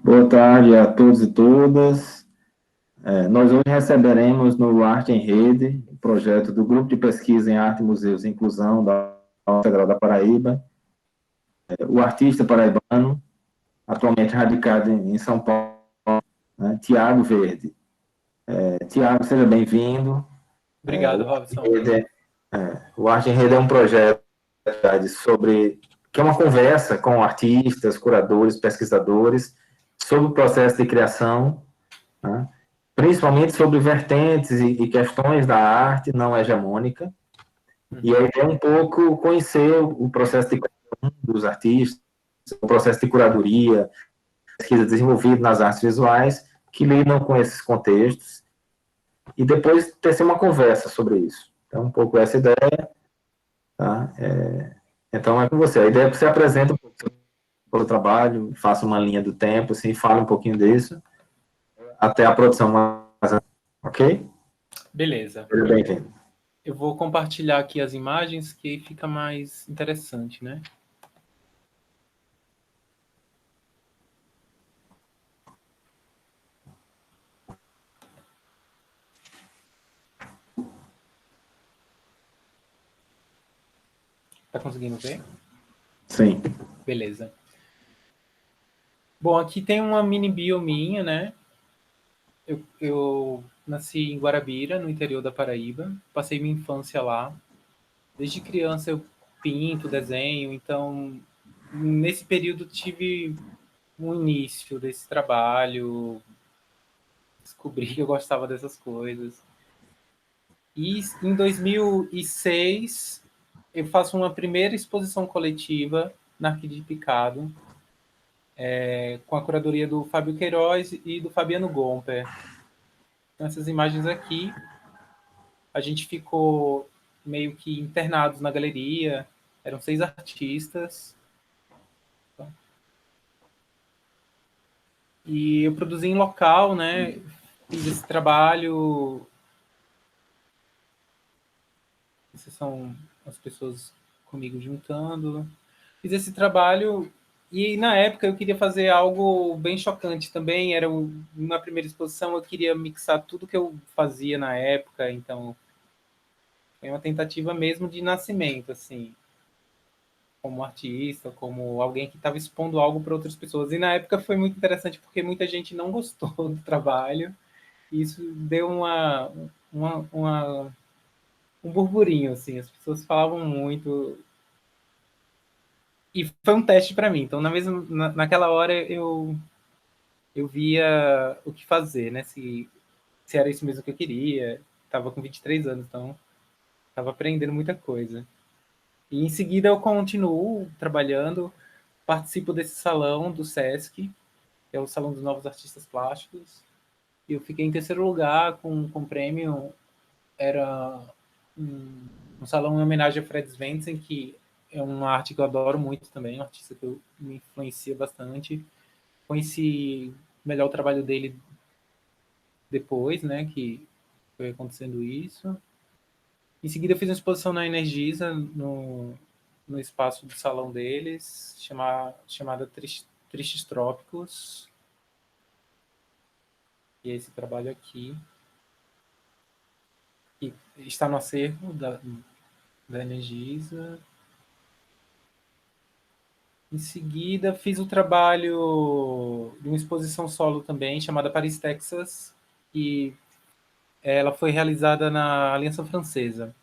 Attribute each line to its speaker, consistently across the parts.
Speaker 1: Boa tarde a todos e todas. Nós hoje receberemos no Arte em Rede, o projeto do Grupo de Pesquisa em Arte, Museus e Inclusão da Federal da Paraíba, o artista paraibano, atualmente radicado em São Paulo, né, Tiago Verde. Tiago, seja bem-vindo.
Speaker 2: Obrigado,
Speaker 1: O Arte em
Speaker 2: Robson.
Speaker 1: Rede o Arte em Rede é um projeto sobre que é uma conversa com artistas, curadores, pesquisadores sobre o processo de criação, né? Principalmente sobre vertentes e questões da arte não hegemônica. E aí é um pouco conhecer o processo de criação dos artistas, o processo de curadoria, pesquisa desenvolvido nas artes visuais, que lidam com esses contextos, e depois ter uma conversa sobre isso. Então, um pouco essa ideia. Tá? Então, é com você. A ideia é que você apresente um pouco o trabalho, faça uma linha do tempo, assim, fale um pouquinho disso, até a produção mais. Ok?
Speaker 2: Beleza.
Speaker 1: Seja bem-vindo.
Speaker 2: Eu vou compartilhar aqui as imagens que fica mais interessante, né? Tá conseguindo ver?
Speaker 1: Sim.
Speaker 2: Beleza. Bom, aqui tem uma mini bio minha, né? Eu nasci em Guarabira, no interior da Paraíba. Passei minha infância lá. Desde criança eu pinto, desenho, então nesse período tive um início desse trabalho, descobri que eu gostava dessas coisas. E em 2006 eu faço uma primeira exposição coletiva na Arquidiocese de Picado, com a curadoria do Fábio Queiroz e do Fabiano Gomper. Então, essas imagens aqui, a gente ficou meio que internados na galeria, eram 6 artistas, e eu produzi em local, né? Fiz esse trabalho. Essas são as pessoas comigo juntando. Fiz esse trabalho e na época eu queria fazer algo bem chocante também. Era uma primeira exposição, eu queria mixar tudo que eu fazia na época, então foi uma tentativa mesmo de nascimento, assim, como artista, como alguém que estava expondo algo para outras pessoas. E na época foi muito interessante porque muita gente não gostou do trabalho. E isso deu uma um burburinho, assim, as pessoas falavam muito. E foi um teste para mim. Então, naquela hora, eu via o que fazer, né? Se era isso mesmo que eu queria. Estava com 23 anos, então estava aprendendo muita coisa. E em seguida eu continuo trabalhando, participo desse salão do SESC, que é o Salão dos Novos Artistas Plásticos. E eu fiquei em terceiro lugar com prêmio. Era um salão em homenagem a Fred Svendsen, que é uma arte que eu adoro muito também, um artista que me influencia bastante. Conheci melhor o trabalho dele depois, né, que foi acontecendo isso. Em seguida, eu fiz uma exposição na Energisa, no espaço do salão deles, chamada Tristes Trópicos. E é esse trabalho aqui, que está no acervo da Energisa. Em seguida, fiz o trabalho de uma exposição solo também, chamada Paris, Texas, e ela foi realizada na Aliança Francesa,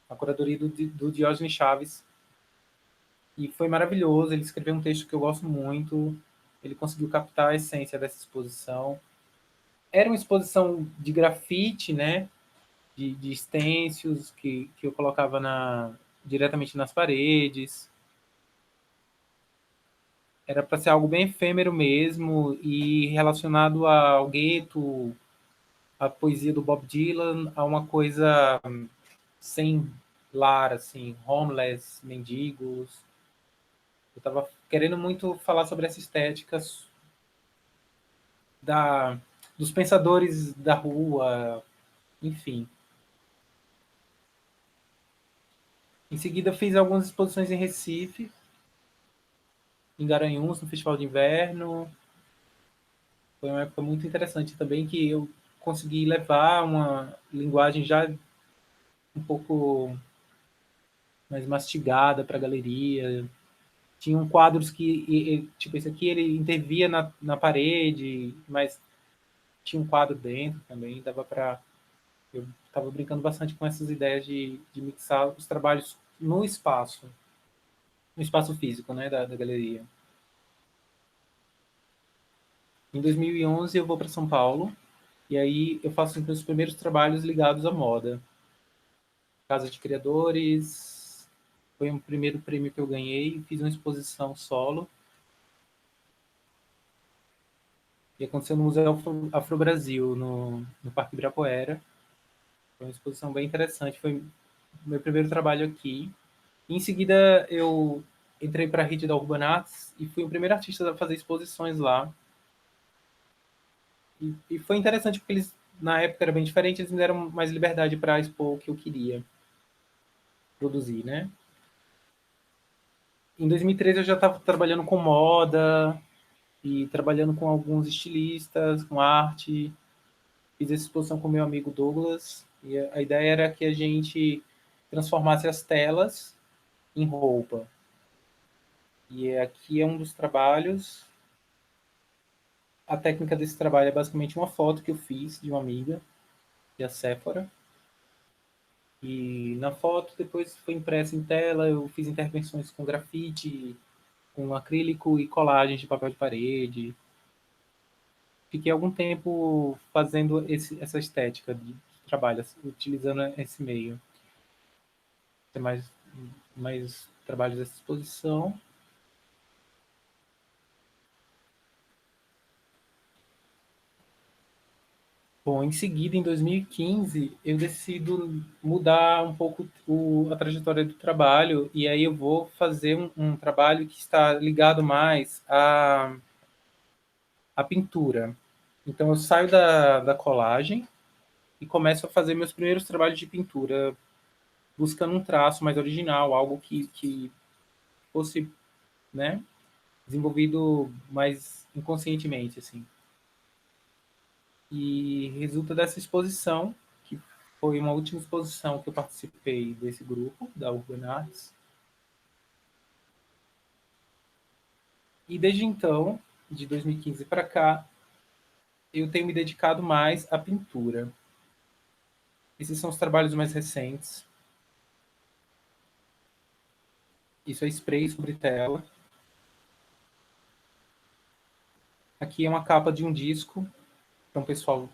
Speaker 2: a curadoria do Diógenes Chaves, e foi maravilhoso. Ele escreveu um texto que eu gosto muito, ele conseguiu captar a essência dessa exposição. Era uma exposição de grafite, né, de stencils que eu colocava diretamente nas paredes. Era para ser algo bem efêmero mesmo e relacionado ao gueto, à poesia do Bob Dylan, a uma coisa sem lar, assim, homeless, mendigos. Eu estava querendo muito falar sobre essa estética da, dos pensadores da rua, enfim. Em seguida, fiz algumas exposições em Recife, em Garanhuns, no Festival de Inverno. foi uma época muito interessante também, que eu consegui levar uma linguagem já um pouco mais mastigada para a galeria. Tinham quadros que, tipo, esse aqui ele intervia na parede, mas tinha um quadro dentro também, dava para... Eu estava brincando bastante com essas ideias de mixar os trabalhos no espaço físico, né, da galeria. Em 2011 eu vou para São Paulo, e aí eu faço os meus primeiros trabalhos ligados à moda. Casa de Criadores, foi um primeiro prêmio que eu ganhei, fiz uma exposição solo, e aconteceu no Museu Afro-Brasil, no Parque Ibirapuera. Foi uma exposição bem interessante, foi o meu primeiro trabalho aqui. Em seguida, eu entrei para a rede da Urban Arts e fui o primeiro artista a fazer exposições lá. E foi interessante porque eles, na época, era bem diferente, eles me deram mais liberdade para expor o que eu queria produzir, né? Em 2013 eu já estava trabalhando com moda e trabalhando com alguns estilistas, com arte. Fiz essa exposição com meu amigo Douglas e a ideia era que a gente transformasse as telas em roupa. E aqui é um dos trabalhos. A técnica desse trabalho é basicamente uma foto que eu fiz de uma amiga, de a Séfora. E na foto depois foi impressa em tela, eu fiz intervenções com grafite, com acrílico e colagens de papel de parede. Fiquei algum tempo fazendo essa estética de trabalho, utilizando esse meio. Tem mais trabalhos dessa exposição. Bom, em seguida, em 2015, eu decido mudar um pouco a trajetória do trabalho, e aí eu vou fazer um trabalho que está ligado mais à pintura. Então, eu saio da colagem e começo a fazer meus primeiros trabalhos de pintura, buscando um traço mais original, algo que fosse, né, desenvolvido mais inconscientemente, assim. E resulta dessa exposição, que foi uma última exposição que eu participei desse grupo, da Urban Arts. E desde então, de 2015 para cá, eu tenho me dedicado mais à pintura. Esses são os trabalhos mais recentes. Isso é spray sobre tela. Aqui é uma capa de um disco para um pessoal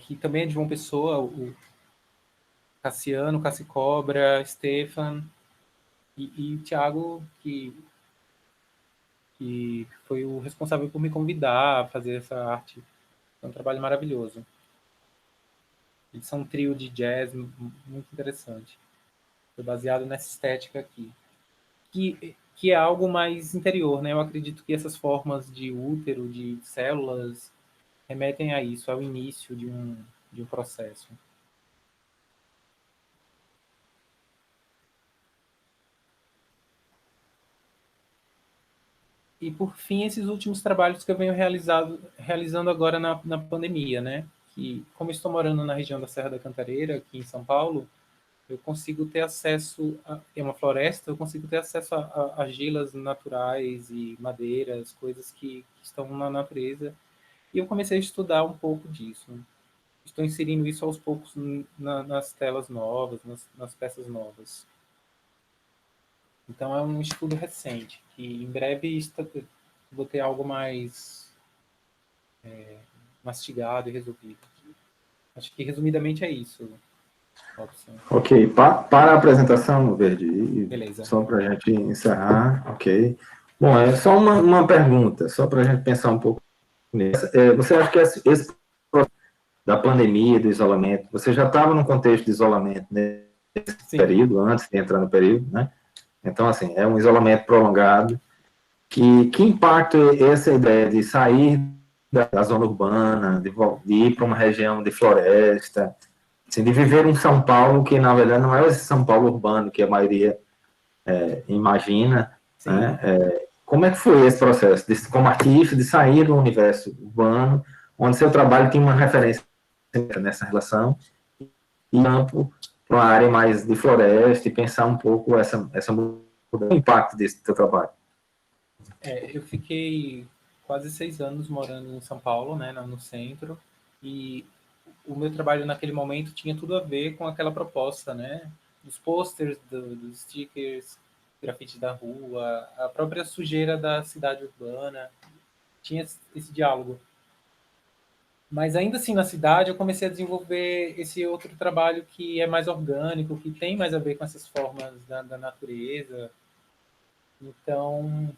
Speaker 2: que também é de João Pessoa, o Cassiano, Cassicobra, Stefan e o Thiago, que foi o responsável por me convidar a fazer essa arte. É um trabalho maravilhoso. Eles são um trio de jazz muito interessante. Foi baseado nessa estética aqui. Que é algo mais interior, né? Eu acredito que essas formas de útero, de células, remetem a isso, ao início de um processo. E, por fim, esses últimos trabalhos que eu venho realizando agora na pandemia, né? Que, como eu estou morando na região da Serra da Cantareira, aqui em São Paulo, eu consigo ter acesso é uma floresta, eu consigo ter acesso a argilas naturais e madeiras, coisas que estão na natureza. E eu comecei a estudar um pouco disso. Estou inserindo isso aos poucos nas telas novas, nas peças novas. Então é um estudo recente, que em breve vou ter algo mais mastigado e resolvido. Acho que resumidamente é isso.
Speaker 1: Ok, para a apresentação, Verde,
Speaker 2: Beleza.
Speaker 1: só para a gente encerrar, ok. Bom, é só uma pergunta, só para a gente pensar um pouco nisso. Você acha que esse processo da pandemia, do isolamento, você já estava num contexto de isolamento nesse Sim. período, antes de entrar no período, né? Então, assim, é um isolamento prolongado. Que impacto é essa ideia de sair da zona urbana, de ir para uma região de floresta, assim, de viver um São Paulo que, na verdade, não é esse São Paulo urbano que a maioria imagina, né? como é que foi esse processo, como artista, de sair do universo urbano, onde seu trabalho tinha uma referência nessa relação, e campo para uma área mais de floresta, e pensar um pouco o impacto desse teu trabalho?
Speaker 2: Eu fiquei quase 6 anos morando em São Paulo, né, no centro, e o meu trabalho naquele momento tinha tudo a ver com aquela proposta, né, dos posters, dos stickers, grafite da rua, a própria sujeira da cidade urbana, tinha esse diálogo. Mas ainda assim, na cidade, eu comecei a desenvolver esse outro trabalho que é mais orgânico, que tem mais a ver com essas formas da natureza. Então,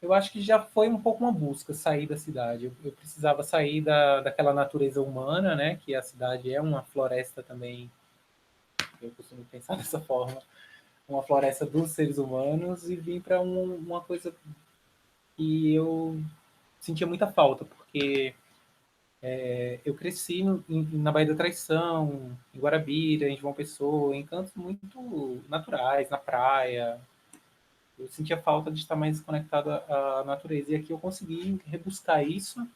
Speaker 2: eu acho que já foi um pouco uma busca sair da cidade. Eu precisava sair daquela natureza humana, né? Que a cidade é uma floresta também, eu costumo pensar dessa forma, uma floresta dos seres humanos, e vim para uma coisa que eu sentia muita falta, porque eu cresci na Baía da Traição, em Guarabira, em João Pessoa, em cantos muito naturais, na praia. Eu sentia falta de estar mais conectado à natureza. E aqui eu consegui rebuscar isso.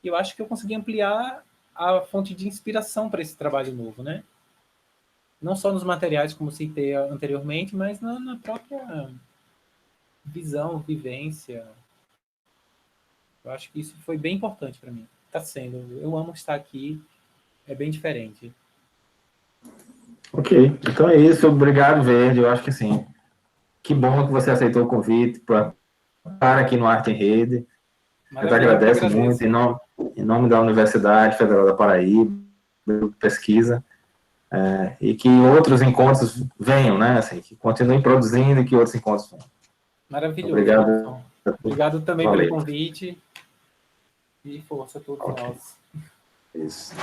Speaker 2: E eu acho que eu consegui ampliar a fonte de inspiração para esse trabalho novo, né? Não só nos materiais, como citei anteriormente, mas na própria visão, vivência. Eu acho que isso foi bem importante para mim. Está sendo. Eu amo estar aqui. É bem diferente.
Speaker 1: Ok, então é isso. Obrigado, Verde. Eu acho que sim. Que bom que você aceitou o convite para estar aqui no Arte em Rede. Eu te agradeço muito, em nome da Universidade Federal da Paraíba, pesquisa, e que outros encontros venham, né? Assim, que continuem produzindo e que outros encontros venham.
Speaker 2: Maravilhoso.
Speaker 1: Obrigado.
Speaker 2: Obrigado também
Speaker 1: Valeu.
Speaker 2: pelo convite. E força a todos nós.
Speaker 1: Isso.